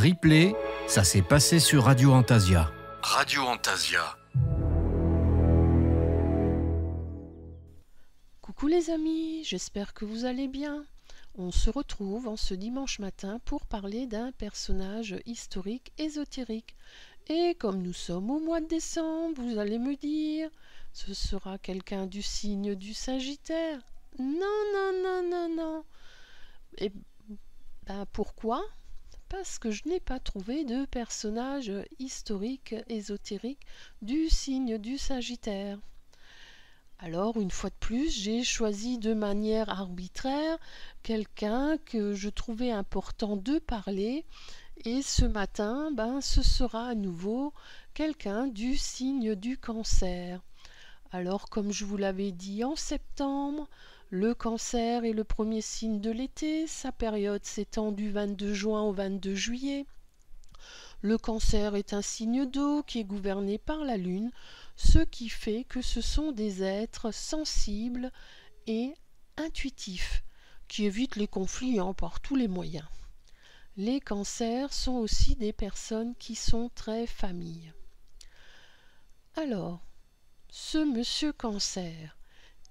Replay, ça s'est passé sur Radio Antasia. Radio Antasia. Coucou les amis, j'espère que vous allez bien. On se retrouve en ce dimanche matin pour parler d'un personnage historique ésotérique. Et comme nous sommes au mois de décembre, vous allez me dire, ce sera quelqu'un du signe du Sagittaire? Non. Et pourquoi? Parce que je n'ai pas trouvé de personnage historique ésotérique du signe du Sagittaire. Alors, une fois de plus, j'ai choisi de manière arbitraire quelqu'un que je trouvais important de parler. Et ce matin, ce sera à nouveau quelqu'un du signe du Cancer. Alors, comme je vous l'avais dit en septembre, le Cancer est le premier signe de l'été. Sa période s'étend du 22 juin au 22 juillet. Le Cancer est un signe d'eau qui est gouverné par la Lune, ce qui fait que ce sont des êtres sensibles et intuitifs, qui évitent les conflits par tous les moyens. Les Cancers sont aussi des personnes qui sont très familles. Alors, ce monsieur Cancer,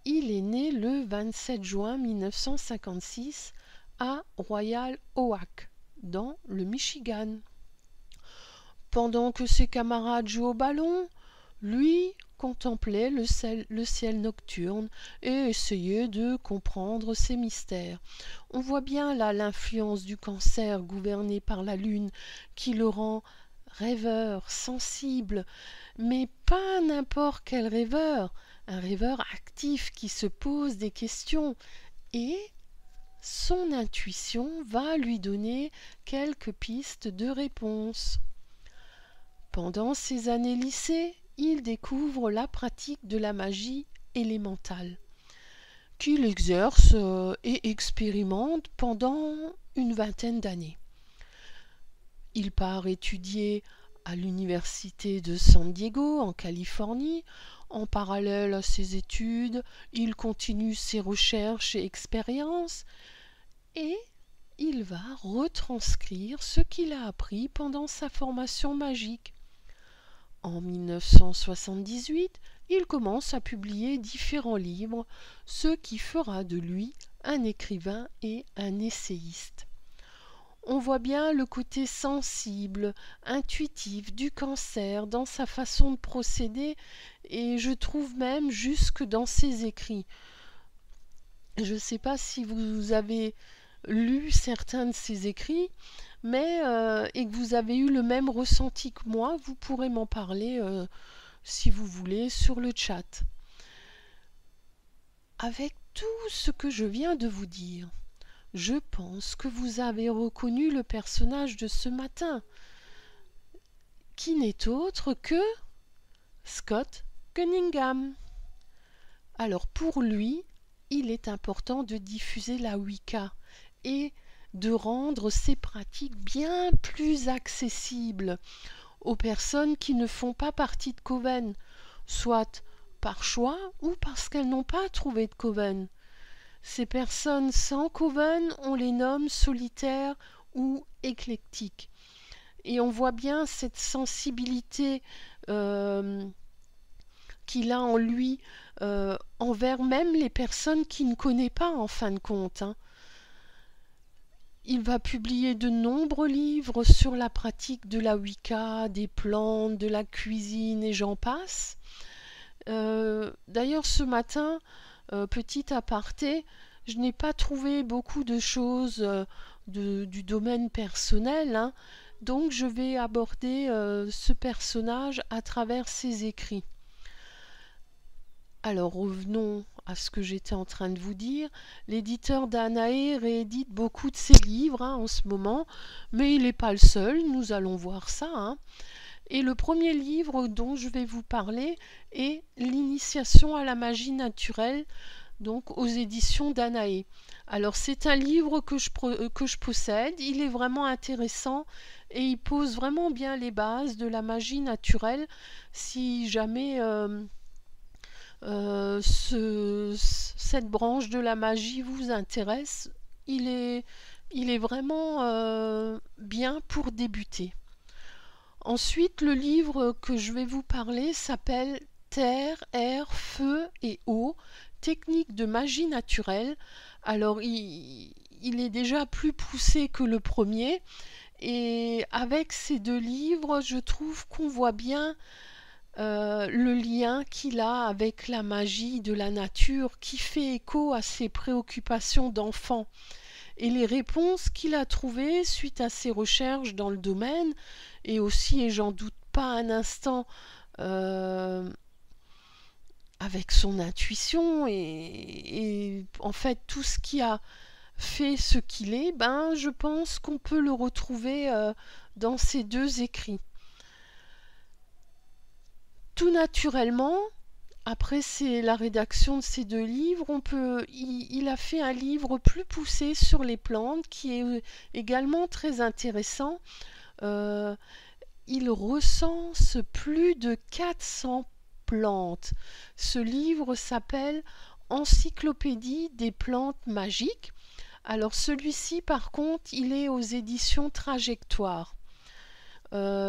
il est né le 27 juin 1956 à Royal Oak, dans le Michigan. Pendant que ses camarades jouaient au ballon, lui contemplait le ciel nocturne et essayait de comprendre ses mystères. On voit bien là l'influence du Cancer gouverné par la Lune qui le rend rêveur, sensible, mais pas n'importe quel rêveur, un rêveur actif qui se pose des questions et son intuition va lui donner quelques pistes de réponse. Pendant ses années lycée, il découvre la pratique de la magie élémentale, qu'il exerce et expérimente pendant une vingtaine d'années. Il part étudier à l'université de San Diego, en Californie. En parallèle à ses études, il continue ses recherches et expériences et il va retranscrire ce qu'il a appris pendant sa formation magique. En 1978, il commence à publier différents livres, ce qui fera de lui un écrivain et un essayiste. On voit bien le côté sensible, intuitif du Cancer dans sa façon de procéder et je trouve même jusque dans ses écrits. Je ne sais pas si vous avez lu certains de ses écrits, mais et que vous avez eu le même ressenti que moi, vous pourrez m'en parler si vous voulez sur le chat. Avec tout ce que je viens de vous dire, je pense que vous avez reconnu le personnage de ce matin, qui n'est autre que Scott Cunningham. Alors pour lui, il est important de diffuser la Wicca et de rendre ces pratiques bien plus accessibles aux personnes qui ne font pas partie de Coven, soit par choix ou parce qu'elles n'ont pas trouvé de Coven. Ces personnes sans Coven, on les nomme solitaires ou éclectiques. Et on voit bien cette sensibilité qu'il a en lui envers même les personnes qu'il ne connaît pas en fin de compte. Il va publier de nombreux livres sur la pratique de la Wicca, des plantes, de la cuisine et j'en passe. D'ailleurs, ce matin, petit aparté, je n'ai pas trouvé beaucoup de choses du domaine personnel, donc je vais aborder ce personnage à travers ses écrits. Alors revenons à ce que j'étais en train de vous dire. L'éditeur Danae réédite beaucoup de ses livres en ce moment, mais il n'est pas le seul, nous allons voir ça. Et le premier livre dont je vais vous parler est L'initiation à la magie naturelle, donc aux éditions Danae. Alors c'est un livre que je possède, il est vraiment intéressant et il pose vraiment bien les bases de la magie naturelle si jamais cette branche de la magie vous intéresse. Il est il est vraiment bien pour débuter. Ensuite, le livre que je vais vous parler s'appelle Terre, air, feu et eau, technique de magie naturelle. Alors, il est déjà plus poussé que le premier, et avec ces deux livres, je trouve qu'on voit bien le lien qu'il a avec la magie de la nature, qui fait écho à ses préoccupations d'enfant, et les réponses qu'il a trouvées suite à ses recherches dans le domaine, et aussi, et j'en doute pas un instant, euh, avec son intuition et en fait tout ce qui a fait ce qu'il est, ben je pense qu'on peut le retrouver dans ces deux écrits. Tout naturellement, après c'est la rédaction de ces deux livres, il a fait un livre plus poussé sur les plantes qui est également très intéressant. Euh, il recense plus de 400 plantes. Ce livre s'appelle Encyclopédie des plantes magiques. Alors celui-ci par contre, il est aux éditions Trajectoire.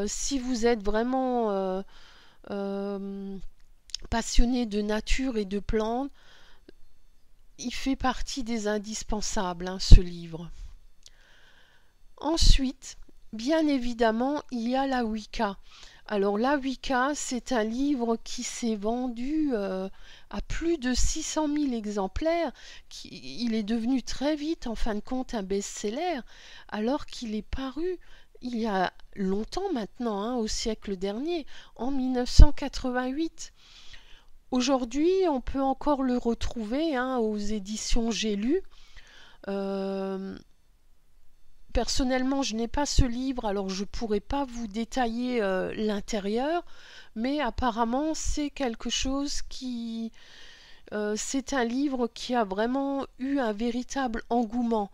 Si vous êtes vraiment euh, passionné de nature et de plantes, il fait partie des indispensables, hein, ce livre. Ensuite, bien évidemment, il y a la Wicca. Alors la Wicca, c'est un livre qui s'est vendu à plus de 600 000 exemplaires. Il est devenu très vite, en fin de compte, un best-seller, alors qu'il est paru il y a longtemps maintenant, hein, au siècle dernier, en 1988. Aujourd'hui, on peut encore le retrouver, hein, aux éditions J'ai lu. Personnellement, je n'ai pas ce livre, alors je ne pourrais pas vous détailler l'intérieur, mais apparemment c'est quelque chose qui... c'est un livre qui a vraiment eu un véritable engouement.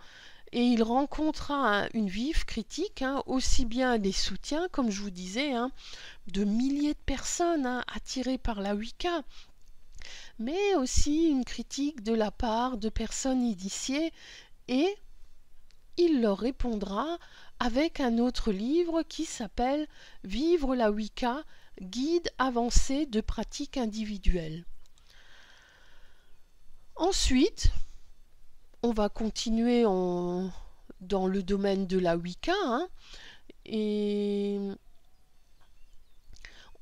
Et il rencontra une vive critique, hein, aussi bien des soutiens, comme je vous disais, hein, de milliers de personnes, hein, attirées par la Wicca, mais aussi une critique de la part de personnes initiées, et il leur répondra avec un autre livre qui s'appelle Vivre la Wicca, guide avancé de pratique individuelle. Ensuite, on va continuer dans le domaine de la Wicca, hein, et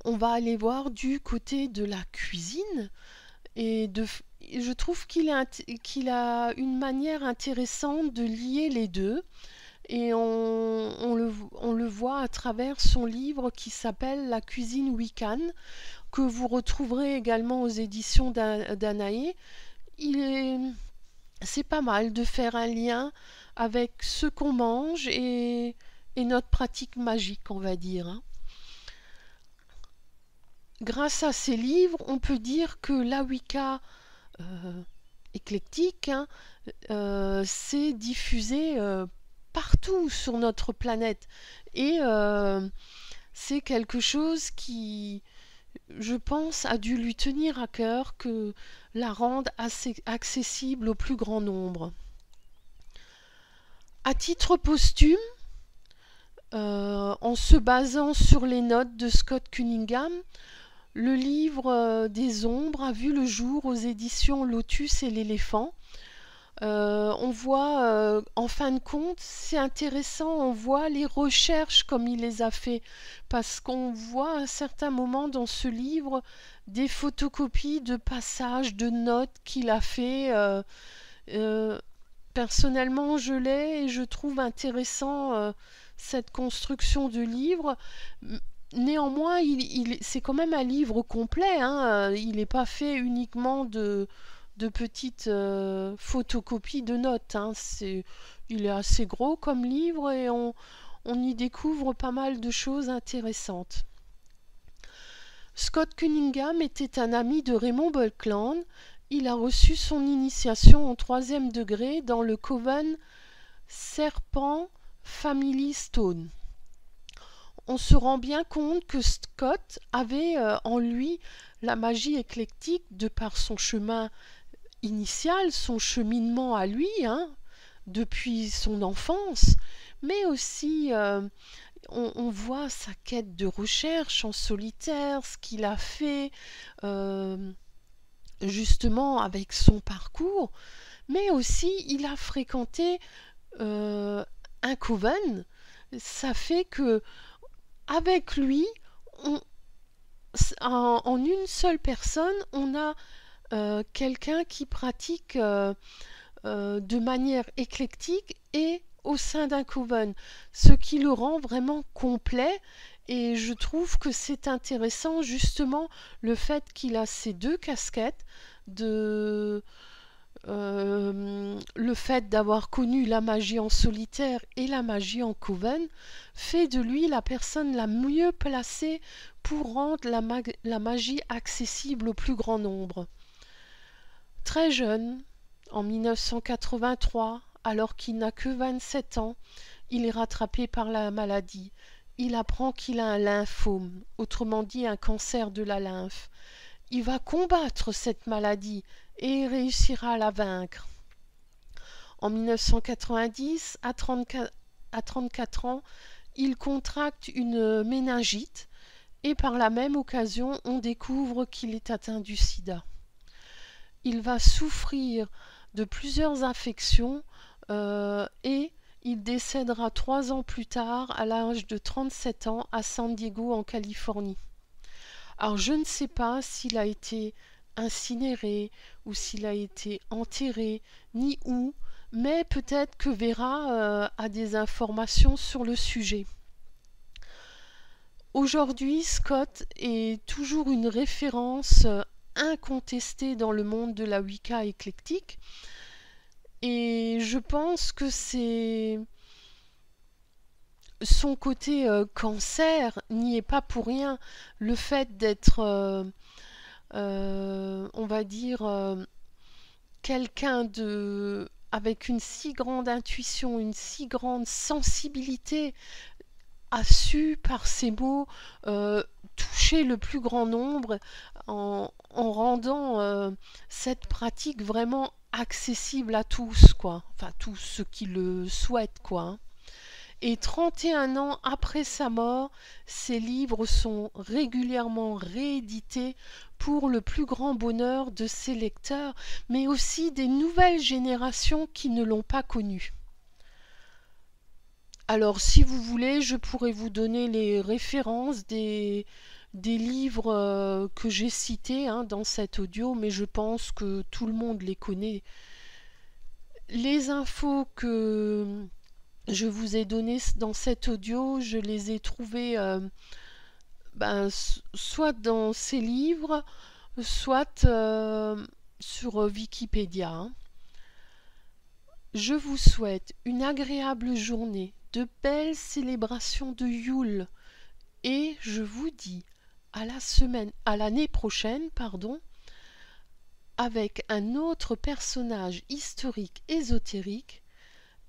on va aller voir du côté de la cuisine, et je trouve qu'il a une manière intéressante de lier les deux. Et on le voit à travers son livre qui s'appelle La cuisine Wiccan, que vous retrouverez également aux éditions d'Anaé. C'est pas mal de faire un lien avec ce qu'on mange et notre pratique magique, on va dire, hein. Grâce à ces livres, on peut dire que la Wicca éclectique, hein, s'est diffusée partout sur notre planète, et c'est quelque chose qui, je pense, a dû lui tenir à cœur, que la rende assez accessible au plus grand nombre. À titre posthume, en se basant sur les notes de Scott Cunningham, le livre des ombres a vu le jour aux éditions Lotus et l'éléphant. On voit, en fin de compte, c'est intéressant, on voit les recherches comme il les a fait, parce qu'on voit à un certain moment dans ce livre des photocopies de passages, de notes qu'il a fait. Personnellement, je l'ai et je trouve intéressant cette construction de livre. Néanmoins, c'est quand même un livre complet, hein. Il n'est pas fait uniquement de petites photocopies de notes, hein. Il est assez gros comme livre et on y découvre pas mal de choses intéressantes. Scott Cunningham était un ami de Raymond Buckland. Il a reçu son initiation en 3e degré dans le Coven Serpent Family Stone. On se rend bien compte que Scott avait en lui la magie éclectique de par son chemin initial, son cheminement à lui, hein, depuis son enfance, mais aussi on voit sa quête de recherche en solitaire, ce qu'il a fait justement avec son parcours, mais aussi il a fréquenté un coven. Ça fait que avec lui, en une seule personne, on a quelqu'un qui pratique de manière éclectique et au sein d'un coven, ce qui le rend vraiment complet. Et je trouve que c'est intéressant justement le fait qu'il a ces deux casquettes, le fait d'avoir connu la magie en solitaire et la magie en coven fait de lui la personne la mieux placée pour rendre la magie accessible au plus grand nombre. Très jeune, en 1983, alors qu'il n'a que 27 ans, il est rattrapé par la maladie. Il apprend qu'il a un lymphome, autrement dit un cancer de la lymphe. Il va combattre cette maladie et réussira à la vaincre. En 1990, à 34 ans, il contracte une méningite et par la même occasion, on découvre qu'il est atteint du sida. Il va souffrir de plusieurs infections et il décédera 3 ans plus tard à l'âge de 37 ans à San Diego en Californie. Alors je ne sais pas s'il a été incinéré ou s'il a été enterré, ni où, mais peut-être que Vera a des informations sur le sujet. Aujourd'hui, Scott est toujours une référence incontestée dans le monde de la Wicca éclectique, et je pense que c'est son côté cancer n'y est pas pour rien. Le fait d'être on va dire quelqu'un avec une si grande intuition, une si grande sensibilité, a su par ses mots toucher le plus grand nombre en rendant cette pratique vraiment accessible à tous, quoi. Enfin tous ceux qui le souhaitent, quoi, hein. Et 31 ans après sa mort, ses livres sont régulièrement réédités pour le plus grand bonheur de ses lecteurs, mais aussi des nouvelles générations qui ne l'ont pas connu. Alors, si vous voulez, je pourrais vous donner les références des livres que j'ai cités dans cet audio, mais je pense que tout le monde les connaît. Les infos que je vous ai données dans cet audio, je les ai trouvées soit dans ces livres, soit sur Wikipédia, hein. Je vous souhaite une agréable journée, de belles célébrations de Yule, et je vous dis à l'année prochaine, avec un autre personnage historique ésotérique.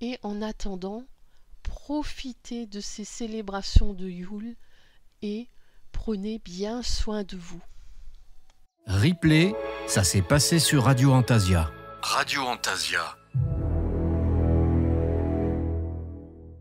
Et en attendant, profitez de ces célébrations de Yule et prenez bien soin de vous. Replay, ça s'est passé sur Radio Antasia. Radio Antasia.